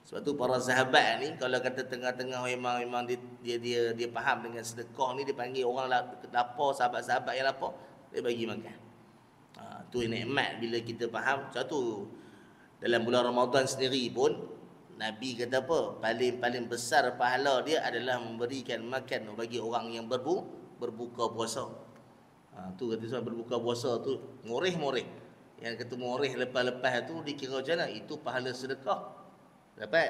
Sebab tu para sahabat ni kalau kata tengah-tengah memang dia faham dengan sedekah ni, dia panggil orang lapar, sahabat-sahabat yang lapar, dia bagi makan. Tu nikmat bila kita faham. Sebab tu dalam bulan Ramadan sendiri pun Nabi kata apa? Paling besar pahala dia adalah memberikan makan bagi orang yang berbuka puasa. Tu kata sebab berbuka puasa tu moreh-moreh. Yang kata moreh lepas-lepas tu dikira macam mana? Itu pahala sedekah. Dapat.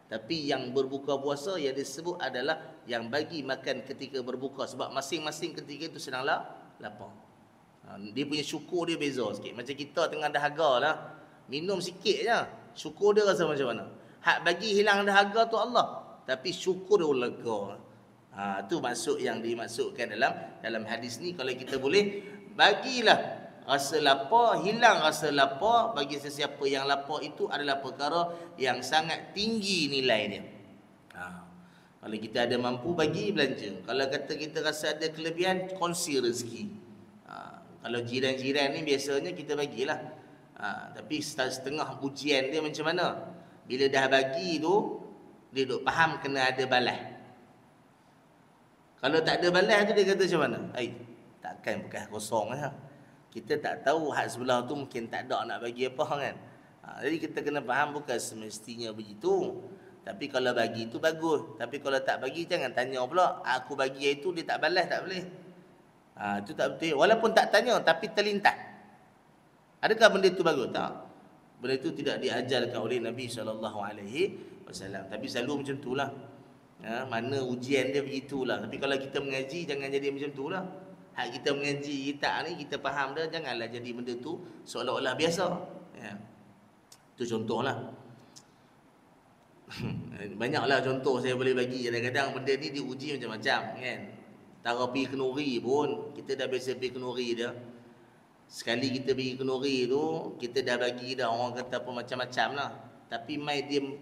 Tapi yang berbuka puasa yang disebut adalah yang bagi makan ketika berbuka. Sebab masing-masing ketika itu sedang lapar. Dia punya syukur dia beza sikit. Macam kita tengah dahaga lah, minum sikit je, syukur dia rasa macam mana? Hak bagi hilang dahaga tu Allah, tapi syukur dia lega. Tu maksud yang dimaksudkan dalam hadis ni. Kalau kita boleh, bagilah rasa lapar, hilang rasa lapar bagi sesiapa yang lapar. Itu adalah perkara yang sangat tinggi nilai dia. Kalau kita ada mampu, bagi belanja. Kalau kata kita rasa ada kelebihan, kongsi rezeki. Kalau jiran-jiran ni biasanya kita bagilah. Tapi setengah ujian dia macam mana? Bila dah bagi tu, dia duk faham kena ada balas. Kalau tak ada balas tu dia kata macam mana? Takkan bekas kosong lah. Kita tak tahu hak sebelah tu mungkin tak ada nak bagi apa kan. Jadi kita kena faham bukan semestinya begitu. Tapi kalau bagi tu bagus. Tapi kalau tak bagi jangan tanya pula. Aku bagi itu dia tak balas, tak boleh. Itu tak betul. Walaupun tak tanya tapi terlintas. Adakah benda itu bagus? Tak. Benda itu tidak diajarkan oleh Nabi SAW. Tapi selalu macam itulah. Mana ujian dia begitulah. Tapi kalau kita mengaji jangan jadi macam itulah. Hak kita mengaji kita ni, kita faham dah, janganlah jadi benda tu seolah-olah biasa. Itu contohlah. Banyaklah contoh saya boleh bagi. Kadang-kadang benda ni diuji macam-macam kan. Tara pergi kenuri pun, kita dah biasa pergi kenuri dia. Sekali kita pergi kenuri tu, kita dah bagi dah, orang kata apa macam-macam lah. Tapi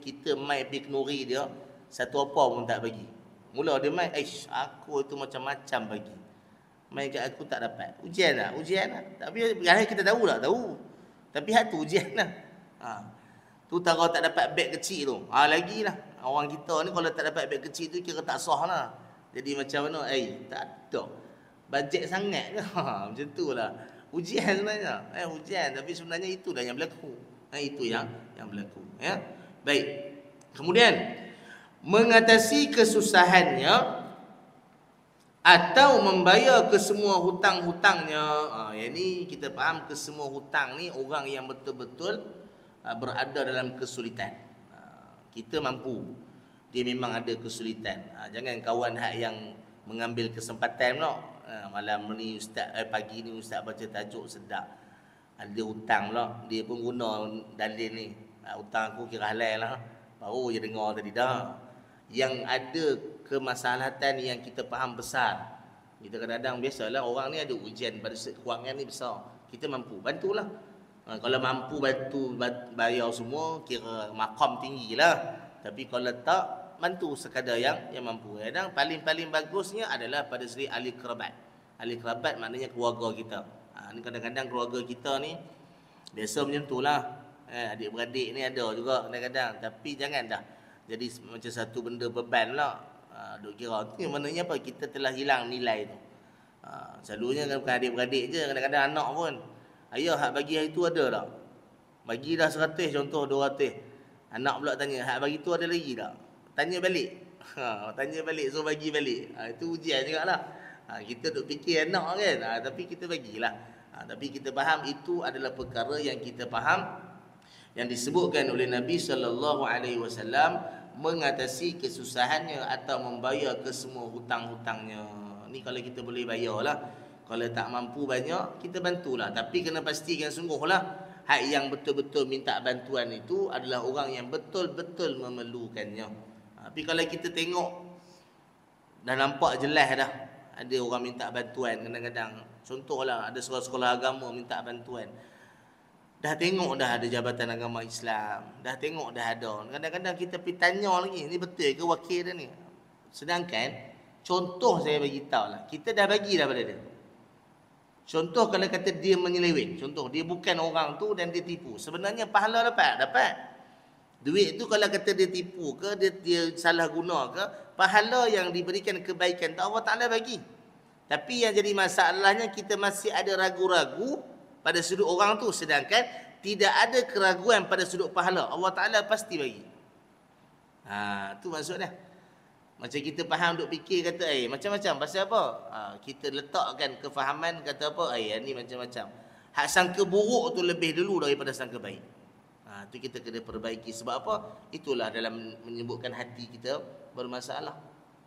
kita mai pergi kenuri dia, satu apa pun tak bagi. Mula dia mai, aku itu macam-macam bagi. Mai kat aku tak dapat. Ujian lah. Tapi akhirnya kita tahu tak? Tahu. Tapi hak tu ujian lah. Tu tara tak dapat beg kecil tu. Lagilah. Orang kita ni kalau tak dapat beg kecil tu kira tak sah lah. Jadi macam mana? Tak ada. Bajet sangat ke? Macam tu lah. Ujian sebenarnya. Ujian. Tapi sebenarnya itu dah yang berlaku. Itu yang berlaku. Ya. Baik. Kemudian, mengatasi kesusahannya atau membayar ke semua hutang-hutangnya. Yang ni kita faham ke semua hutang ni orang yang betul-betul berada dalam kesulitan. Kita mampu. Dia memang ada kesulitan. Jangan kawan hak yang mengambil kesempatan pula. Malam ni ustaz, pagi ni ustaz baca tajuk sedap. Ada hutang pula. Dia pun guna dalil ni. Hutang aku kira halal lah. Baru je dengar tadi dah. Yang ada kemasalahatan yang kita faham besar. Kita kadang-kadang biasalah orang ni ada ujian pada kewangan ni besar. Kita mampu, bantulah. Kalau mampu bantu bayar semua, kira maqam tinggi lah. Tapi kalau tak, bantu sekadar yang mampu. Kadang paling-paling bagusnya adalah pada segi ahli kerabat. Ahli kerabat maknanya keluarga kita. Ni kadang-kadang keluarga kita ni biasa macam tu lah. Adik-beradik ni ada juga kadang-kadang. Tapi jangan dah jadi macam satu benda beban lah. Duk kira ni maknanya apa? Kita telah hilang nilai tu. Selalunya kan bukan adik-beradik je, kadang-kadang anak pun. Ayah hak bagi hari tu ada tak? Bagi dah 100 contoh 200. Anak pula tanya, hak bagi tu ada lagi tak? Tanya balik. Tanya balik, so bagi balik. Itu ujian jugalah. Kita duk fikir anak kan. Tapi kita bagilah. Tapi kita faham itu adalah perkara yang kita faham yang disebutkan oleh Nabi SAW mengatasi kesusahannya atau membayar ke semua hutang-hutangnya. Ni kalau kita boleh bayarlah. Kalau tak mampu banyak, kita bantulah. Tapi kena pastikan sungguhlah hak yang betul-betul minta bantuan itu adalah orang yang betul-betul memerlukannya. Tapi kalau kita tengok dah nampak jelas dah ada orang minta bantuan kadang-kadang. Contohlah ada sekolah-sekolah agama minta bantuan. Dah tengok dah ada Jabatan Agama Islam. Dah tengok dah ada. Kadang-kadang kita pergi tanya lagi, ni betul ke wakil dia ni? Sedangkan contoh saya bagi tahu lah, kita dah bagi dah pada dia. Contoh kalau kata dia menyeleweng, contoh dia bukan orang tu dan dia tipu. Sebenarnya pahala dapat. Duit tu kalau kata dia tipu ke, dia salah guna ke, pahala yang diberikan kebaikan tu Allah Ta'ala bagi. Tapi yang jadi masalahnya kita masih ada ragu-ragu pada sudut orang tu, sedangkan tidak ada keraguan pada sudut pahala. Allah Ta'ala pasti bagi. Tu maksudnya. Macam kita faham duk fikir kata macam-macam pasal apa? Kita letakkan kefahaman kata apa? Ni macam-macam. Hak sangka buruk tu lebih dulu daripada sangka baik. Tu kita kena perbaiki. Sebab apa? Itulah dalam menyebutkan hati kita bermasalah.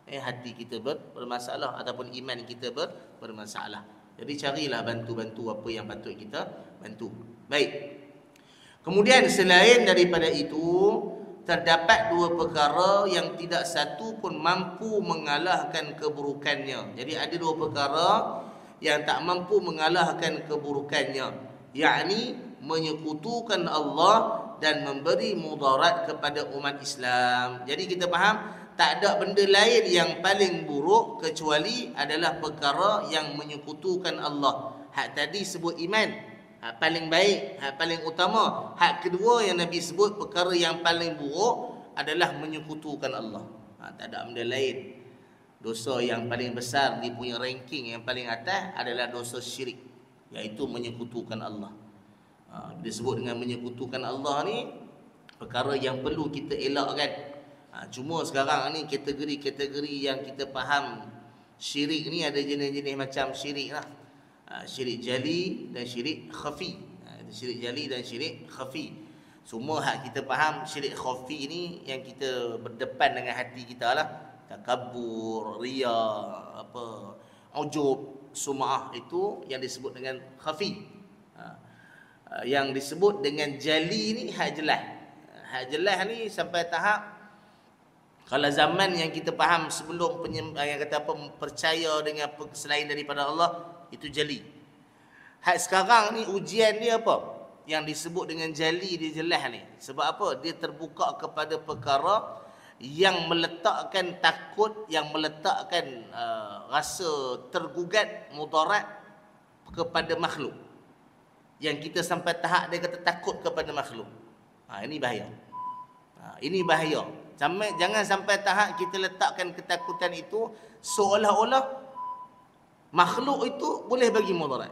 Hati kita bermasalah ataupun iman kita bermasalah. Jadi carilah bantu-bantu apa yang patut kita bantu. Baik. Kemudian selain daripada itu, terdapat dua perkara yang tidak satu pun mampu mengalahkan keburukannya. Jadi ada dua perkara yang tak mampu mengalahkan keburukannya, yakni menyekutukan Allah dan memberi mudarat kepada umat Islam. Jadi kita faham tak ada benda lain yang paling buruk kecuali adalah perkara yang menyekutukan Allah. Hak tadi sebut iman, hak paling baik, hak paling utama. Hak kedua yang Nabi sebut perkara yang paling buruk adalah menyekutukan Allah. Tak ada benda lain. Dosa yang paling besar dia punya ranking yang paling atas adalah dosa syirik, iaitu menyekutukan Allah. Disebut dengan menyekutukan Allah ni perkara yang perlu kita elakkan. Cuma sekarang ni kategori-kategori yang kita faham syirik ni ada jenis-jenis macam syirik lah. Syirik jali dan syirik khafi. Syirik jali dan syirik khafi. Semua hak kita faham syirik khafi ni yang kita berdepan dengan hati kita lah. Takabur, riya, ujub, sum'ah, itu yang disebut dengan khafi. Yang disebut dengan jali ni hak jelas. Hak jelas ni sampai tahap kalau zaman yang kita faham sebelum yang kata apa percaya dengan selain daripada Allah, itu jali. Hak sekarang ni ujian dia apa? Yang disebut dengan jali dia jelas ni. Sebab apa? Dia terbuka kepada perkara yang meletakkan takut, yang meletakkan rasa tergugat, mudarat kepada makhluk. Yang kita sampai tahap dia kata takut kepada makhluk. Ini bahaya. Ini bahaya. Jangan sampai tahap kita letakkan ketakutan itu seolah-olah makhluk itu boleh bagi mudarat.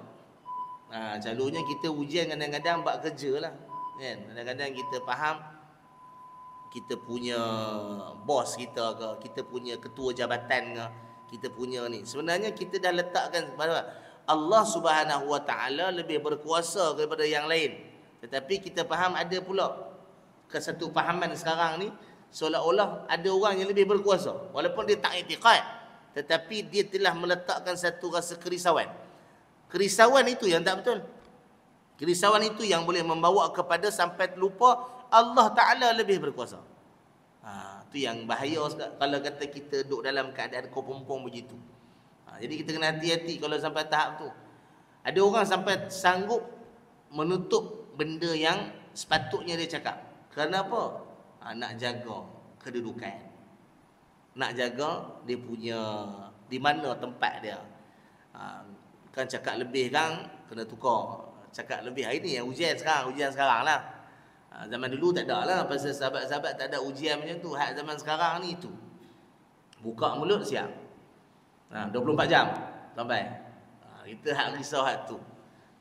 Selalunya kita ujian kadang-kadang buat kerja lah. Kan? Kadang-kadang kita faham kita punya bos kita ke, kita punya ketua jabatan ke, kita punya ni. Sebenarnya kita dah letakkan bahawa Allah Subhanahu Wa Taala lebih berkuasa daripada yang lain. Tetapi kita faham ada pula satu fahaman sekarang ni seolah-olah ada orang yang lebih berkuasa walaupun dia tak i'tiqad, tetapi dia telah meletakkan satu rasa kerisauan. Kerisauan itu yang tak betul. Kerisauan itu yang boleh membawa kepada sampai terlupa Allah Ta'ala lebih berkuasa. Itu yang bahaya kalau kata kita duduk dalam keadaan kopompong begitu. Jadi kita kena hati-hati kalau sampai tahap tu. Ada orang sampai sanggup menutup benda yang sepatutnya dia cakap. Kenapa? Nak jaga kedudukan. Nak jaga dia punya di mana tempat dia. Kan cakap lebih kan kena tukar. Cakap lebih. Hari ni yang ujian sekarang lah. Zaman dulu tak ada lah. Pasal sahabat-sahabat tak ada ujian macam tu. Hak zaman sekarang ni tu. Buka mulut siap. 24 jam sampai. Kita hak risau hak tu.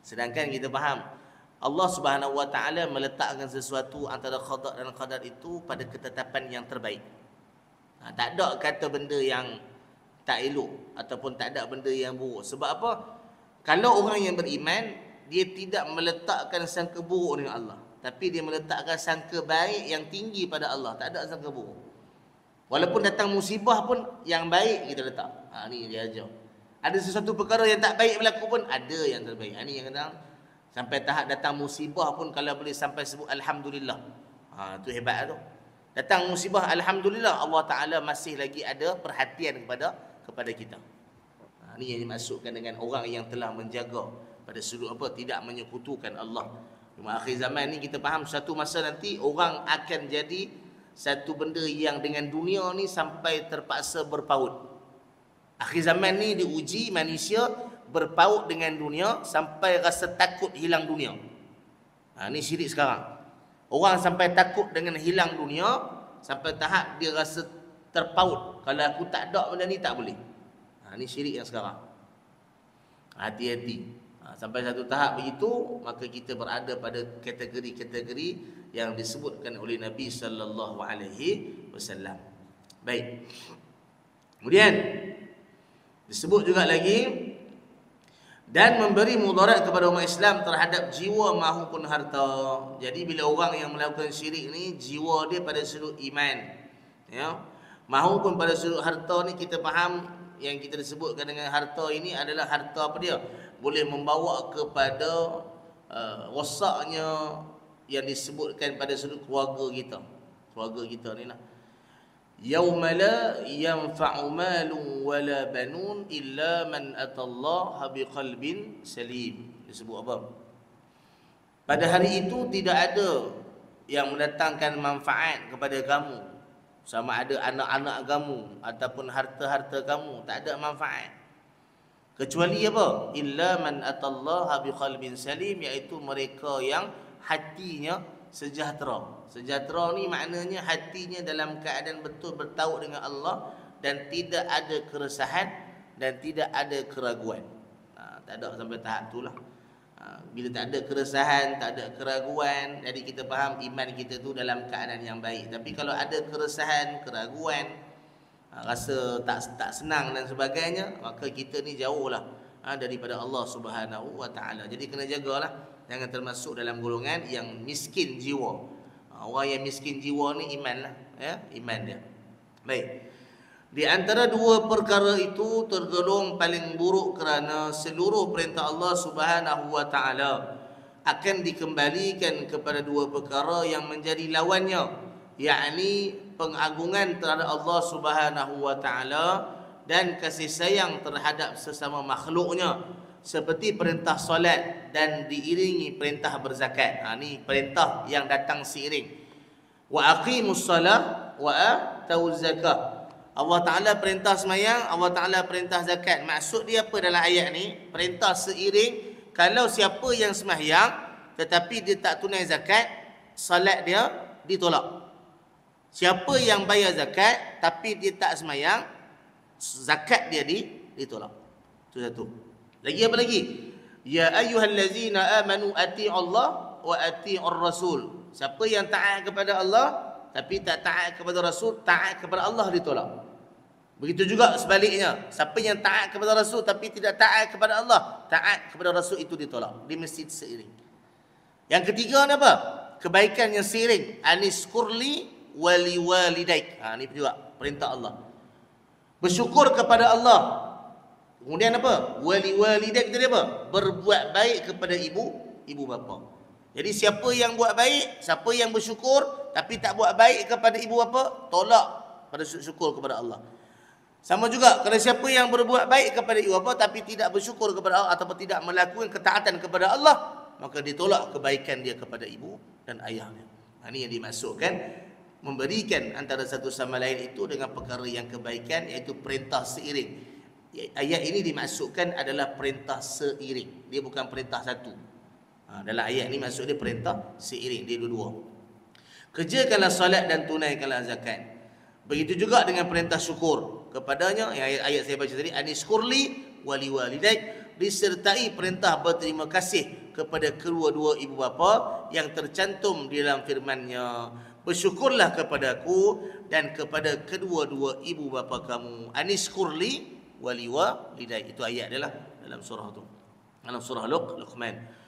Sedangkan kita faham Allah Subhanahu Wa Taala meletakkan sesuatu antara qada dan qadar itu pada ketetapan yang terbaik. Tak ada kata benda yang tak elok ataupun tak ada benda yang buruk. Sebab apa? Kalau orang yang beriman, dia tidak meletakkan sangka buruk dengan Allah, tapi dia meletakkan sangka baik yang tinggi pada Allah. Tak ada sangka buruk. Walaupun datang musibah pun yang baik kita letak. Ni dia ajar. Ada sesuatu perkara yang tak baik berlaku pun ada yang terbaik. Ni yang kadang sampai tahap datang musibah pun kalau boleh sampai sebut alhamdulillah. Tu hebat tu. Datang musibah alhamdulillah, Allah Taala masih lagi ada perhatian kepada kita. Ni yang dimaksudkan dengan orang yang telah menjaga pada sudut apa, tidak menyekutukan Allah. Cuma akhir zaman ni kita faham satu masa nanti orang akan jadi satu benda yang dengan dunia ni sampai terpaksa berpaut. Akhir zaman ni diuji manusia berpaut dengan dunia sampai rasa takut hilang dunia. Ni syirik sekarang. Orang sampai takut dengan hilang dunia sampai tahap dia rasa terpaut. Kalau aku tak ada benda ni tak boleh. Ni syirik yang sekarang. Hati-hati. Sampai satu tahap begitu, maka kita berada pada kategori-kategori yang disebutkan oleh Nabi sallallahu alaihi wasallam. Baik. Kemudian disebut juga lagi, dan memberi mudarat kepada umat Islam terhadap jiwa mahupun harta. Jadi bila orang yang melakukan syirik ni, jiwa dia pada sudut iman, ya, mahupun pada sudut harta ni kita faham yang kita disebutkan dengan harta ini adalah harta apa dia? Boleh membawa kepada rosaknya yang disebutkan pada sudut keluarga kita. Keluarga kita ni lah. Yauma la yanfa'u malun wala banun illa man atallaha biqalbin salim. Disebut apa? Pada hari itu tidak ada yang mendatangkan manfaat kepada kamu, sama ada anak-anak kamu ataupun harta-harta kamu, tak ada manfaat. Kecuali apa? Illa man atallaha biqalbin salim, iaitu mereka yang hatinya sejahtera. Sejahtera ni maknanya hatinya dalam keadaan betul bertaut dengan Allah dan tidak ada keresahan dan tidak ada keraguan. Tak ada sampai tahap itulah. Bila tak ada keresahan, tak ada keraguan, jadi kita faham iman kita tu dalam keadaan yang baik. Tapi kalau ada keresahan, keraguan, rasa tak senang dan sebagainya, maka kita ni jauhlah daripada Allah Subhanahu Wa Taala. Jadi kena jagalah, jangan termasuk dalam golongan yang miskin jiwa. Orang yang miskin jiwa ni iman lah, ya, iman dia. Baik. Di antara dua perkara itu tergolong paling buruk kerana seluruh perintah Allah Subhanahu Wa Taala akan dikembalikan kepada dua perkara yang menjadi lawannya, yakni pengagungan terhadap Allah Subhanahu Wa Taala dan kasih sayang terhadap sesama makhluknya, seperti perintah solat dan diiringi perintah berzakat. Ni perintah yang datang seiring. Wa aqimus salah wa atuz zakah. Allah Ta'ala perintah semayang, Allah Ta'ala perintah zakat. Maksud dia apa dalam ayat ni? Perintah seiring. Kalau siapa yang semayang tetapi dia tak tunai zakat, salat dia ditolak. Siapa yang bayar zakat tapi dia tak semayang, zakat dia ditolak. Itu satu. Lagi apa lagi? Ya ayyuhallazina amanu atii'u Allah wa atii'ur rasul. Siapa yang taat kepada Allah tapi tak taat kepada Rasul, taat kepada Allah ditolak. Begitu juga sebaliknya, siapa yang taat kepada Rasul tapi tidak taat kepada Allah, taat kepada Rasul itu ditolak. Dia mesti seiring. Yang ketiga ni apa? Kebaikan yang seiring. Anis kurli wali walidaik. Ni juga perintah Allah. Bersyukur kepada Allah. Kemudian apa? Wali walidaik tadi apa? Berbuat baik kepada ibu bapa. Jadi siapa yang buat baik, siapa yang bersyukur tapi tak buat baik kepada ibu bapa, tolak pada syukur kepada Allah. Sama juga kalau siapa yang berbuat baik kepada ibu bapa tapi tidak bersyukur kepada Allah ataupun tidak melakukan ketaatan kepada Allah, maka ditolak kebaikan dia kepada ibu dan ayahnya. Ini yang dimasukkan memberikan antara satu sama lain itu dengan perkara yang kebaikan, iaitu perintah seiring. Ayat ini dimasukkan adalah perintah seiring. Dia bukan perintah satu. Dalam ayat ini maksud dia perintah seiring, dia dua-dua. Kerjakanlah solat dan tunaikanlah zakat. Begitu juga dengan perintah syukur kepadanya, yang ayat saya baca tadi, aniskurli wali walidaik, disertai perintah berterima kasih kepada kedua-dua ibu bapa yang tercantum di dalam firman-Nya, bersyukurlah kepadaku dan kepada kedua-dua ibu bapa kamu. Aniskurli wali walidaik. Itu ayat dia lah dalam surah tu. Dalam surah Luqman.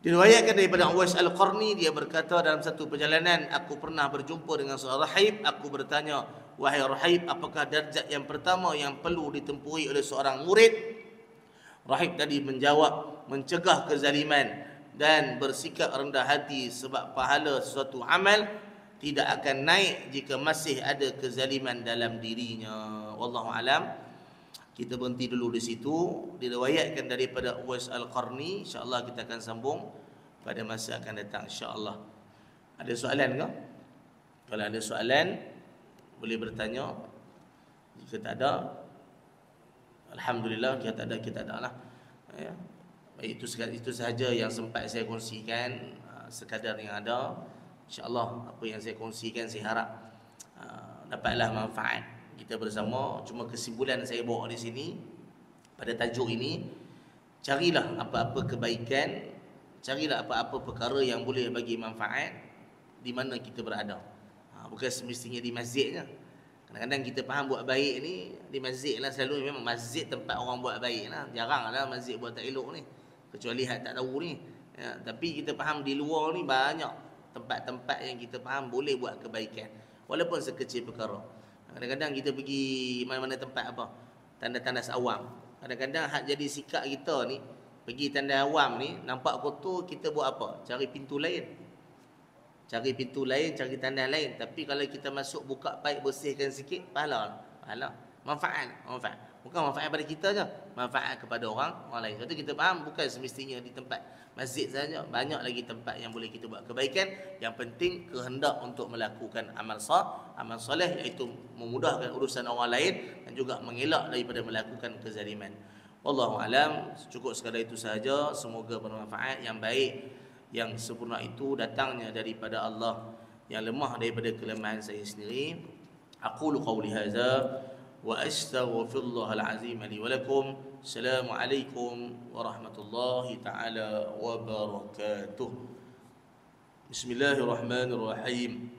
Diriwayatkan daripada Uwais Al-Qarni, dia berkata dalam satu perjalanan, aku pernah berjumpa dengan seorang rahib. Aku bertanya, wahai rahib, apakah darjat yang pertama yang perlu ditempuhi oleh seorang murid? Rahib tadi menjawab, mencegah kezaliman dan bersikap rendah hati, sebab pahala sesuatu amal tidak akan naik jika masih ada kezaliman dalam dirinya. Wallahu alam. Kita berhenti dulu di situ. Diriwayatkan daripada Uwais Al-Qarni. InsyaAllah kita akan sambung pada masa akan datang, insyaAllah. Ada soalan ke? Kalau ada soalan, boleh bertanya. Jika tak ada, alhamdulillah. Jika tak ada, kita ada lah. Ya. Baik, itu sahaja yang sempat saya kongsikan, sekadar yang ada. InsyaAllah apa yang saya kongsikan, saya harap dapatlah manfaat kita bersama. Cuma kesimpulan saya bawa di sini pada tajuk ini, carilah apa-apa kebaikan, carilah apa-apa perkara yang boleh bagi manfaat di mana kita berada. Bukan semestinya di masjidnya. Kadang-kadang kita faham buat baik ni di masjid lah, selalu memang masjid tempat orang buat baik lah. Jarang lah masjid buat tak elok ni, kecuali hak tak tahu ni. Ya, tapi kita faham di luar ni banyak tempat-tempat yang kita faham boleh buat kebaikan, walaupun sekecil perkara. Kadang-kadang kita pergi mana-mana tempat apa, tandas-tandas awam. Kadang-kadang hak jadi sikap kita ni, pergi tandas awam ni, nampak kotor, kita buat apa? Cari pintu lain. Cari pintu lain, cari tandas lain. Tapi kalau kita masuk, buka paip, bersihkan sikit, pahala. Manfaat. Bukan manfaat pada kita je, manfaat kepada orang lain. Sebab tu kita faham, bukan semestinya di tempat masjid saja. Banyak lagi tempat yang boleh kita buat kebaikan. Yang penting kehendak untuk melakukan amal soleh, iaitu memudahkan urusan orang lain dan juga mengelak daripada melakukan kezaliman. Wallahu alam. Cukup sekadar itu sahaja. Semoga bermanfaat. Yang baik, yang sempurna itu datangnya daripada Allah, yang lemah daripada kelemahan saya sendiri. Aqulu qawli hadza wa astaghfirullahal azim li wa lakum. Assalamualaikum warahmatullahi taala wabarakatuh. Bismillahirrahmanirrahim.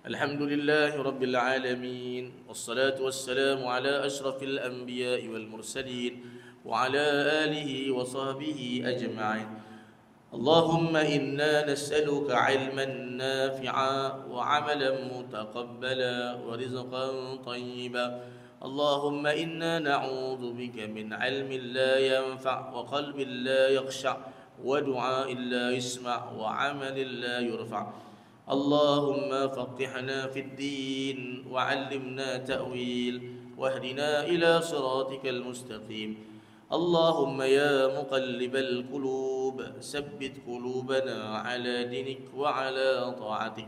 Alhamdulillahi rabbil alamin, wassalatu wassalamu ala asyrafil anbiya'i wal mursalin wa ala alihi wa sahbihi ajma'in. اللهم إنا نسألك علما نافعا وعملا متقبلا ورزقا طيبا. اللهم إنا نعوذ بك من علم لا ينفع وقلب لا يخشع ودعاء لا يسمع وعمل لا يرفع. اللهم فقهنا في الدين وعلمنا تأويل واهدنا إلى صراطك المستقيم. اللهم يا مقلب القلوب ثبت قلوبنا على دينك وعلى طاعتك.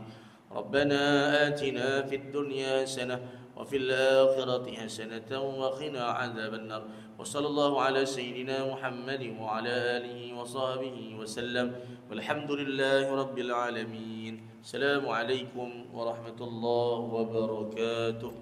ربنا آتنا في الدنيا حسنة وفي الآخرة حسنة وقنا عذاب النار. وصلى الله على سيدنا محمد وعلى آله وصحبه وسلم والحمد لله رب العالمين. السلام عليكم ورحمة الله وبركاته.